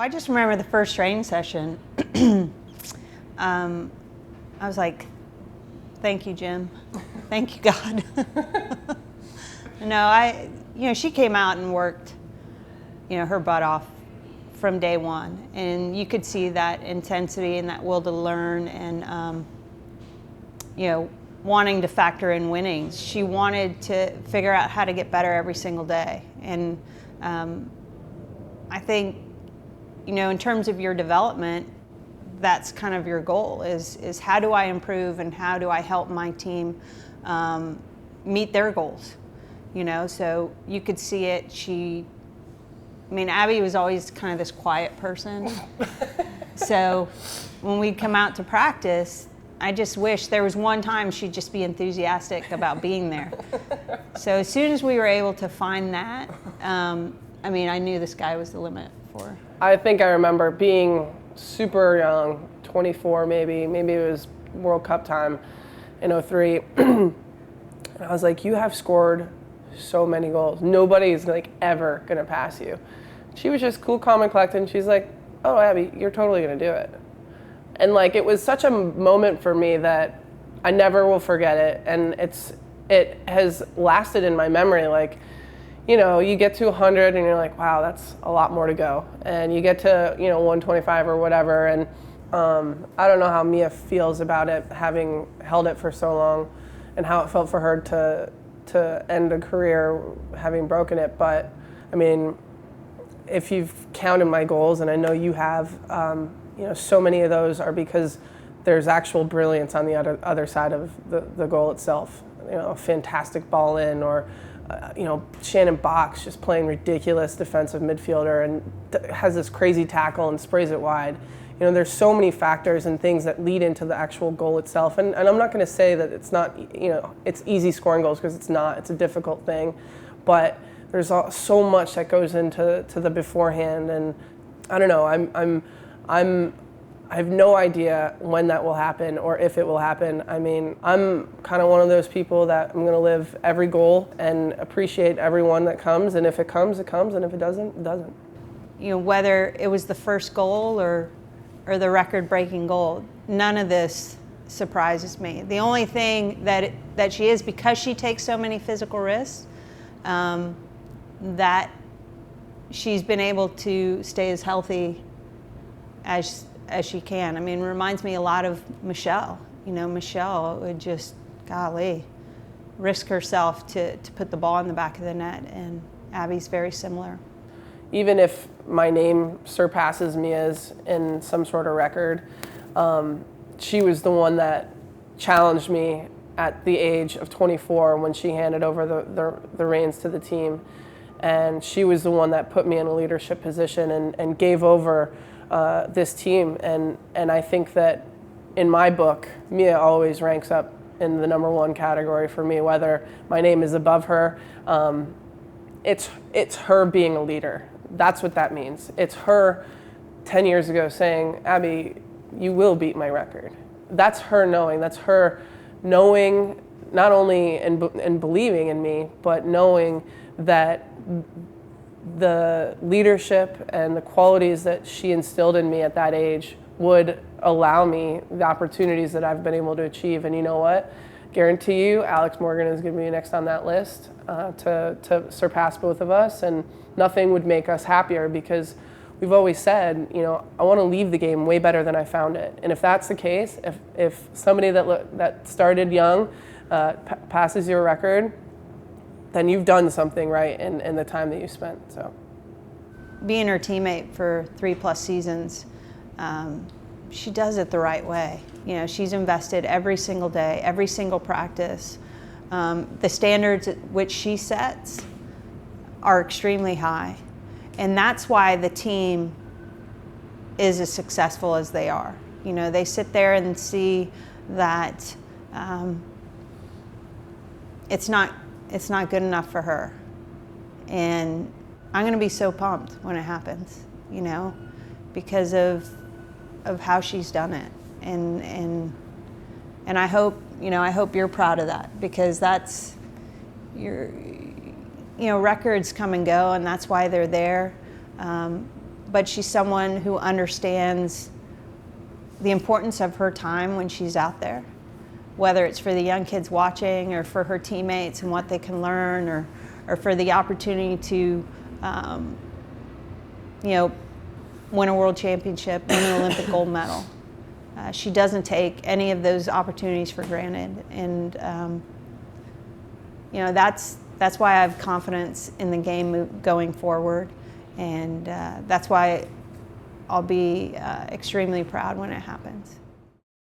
I just remember the first training session. I was like, thank you, Jim. Thank you, God. No, she came out and worked, her butt off from day one. And you could see that intensity and that will to learn and, wanting to factor in winnings. She wanted to figure out how to get better every single day. And I think, in terms of your development, that's kind of your goal is how do I improve and how do I help my team meet their goals, so you could see it. Abby was always kind of this quiet person. So when we'd come out to practice, I just wish there was one time she'd just be enthusiastic about being there. So as soon as we were able to find that, I knew the sky was the limit for her. I think I remember being super young, 24 maybe it was World Cup time in 2003. And I was like, you have scored so many goals. Nobody's ever gonna pass you. She was just cool, calm, and collected, and she's like, oh, Abby, you're totally gonna do it. And it was such a moment for me that I never will forget it, and it has lasted in my memory. You get to 100 and you're like, wow, that's a lot more to go. And you get to 125 or whatever, and I don't know how Mia feels about it, having held it for so long, and how it felt for her to end a career having broken it. But if you've counted my goals, and I know you have, so many of those are because there's actual brilliance on the other side of the goal itself. A fantastic ball in, or Shannon Box just playing ridiculous defensive midfielder and has this crazy tackle and sprays it wide. There's so many factors and things that lead into the actual goal itself. And I'm not going to say that it's not, it's easy scoring goals, because it's not. It's a difficult thing. But there's so much that goes into the beforehand. And I don't know, I have no idea when that will happen or if it will happen. I'm kind of one of those people that I'm going to live every goal and appreciate every one that comes. And if it comes, it comes. And if it doesn't, it doesn't. Whether it was the first goal or the record-breaking goal, none of this surprises me. The only thing that she is, because she takes so many physical risks, that she's been able to stay as healthy as she can. It reminds me a lot of Michelle. Michelle would just, golly, risk herself to put the ball in the back of the net, and Abby's very similar. Even if my name surpasses Mia's in some sort of record, she was the one that challenged me at the age of 24 when she handed over the reins to the team. And she was the one that put me in a leadership position and gave over this team. And I think that in my book, Mia always ranks up in the number one category for me, whether my name is above her. It's her being a leader. That's what that means. It's her 10 years ago saying, Abby, you will beat my record. That's her knowing. That's her knowing, not only and believing in me, but knowing that the leadership and the qualities that she instilled in me at that age would allow me the opportunities that I've been able to achieve. And you know what? Guarantee you, Alex Morgan is going to be next on that list to surpass both of us. And nothing would make us happier, because we've always said, I want to leave the game way better than I found it. And if that's the case, if somebody that started young passes your record, then you've done something right in the time that you spent. So, being her teammate for 3+ seasons, she does it the right way. She's invested every single day, every single practice. The standards at which she sets are extremely high. And that's why the team is as successful as they are. They sit there and see that it's not good enough for her. And I'm going to be so pumped when it happens, because of how she's done it. And I hope, I hope you're proud of that, because that's records come and go, and that's why they're there. but she's someone who understands the importance of her time when she's out there, whether it's for the young kids watching or for her teammates and what they can learn, or for the opportunity to, win a world championship, win an Olympic gold medal. She doesn't take any of those opportunities for granted, and that's why I have confidence in the game going forward, and that's why I'll be extremely proud when it happens.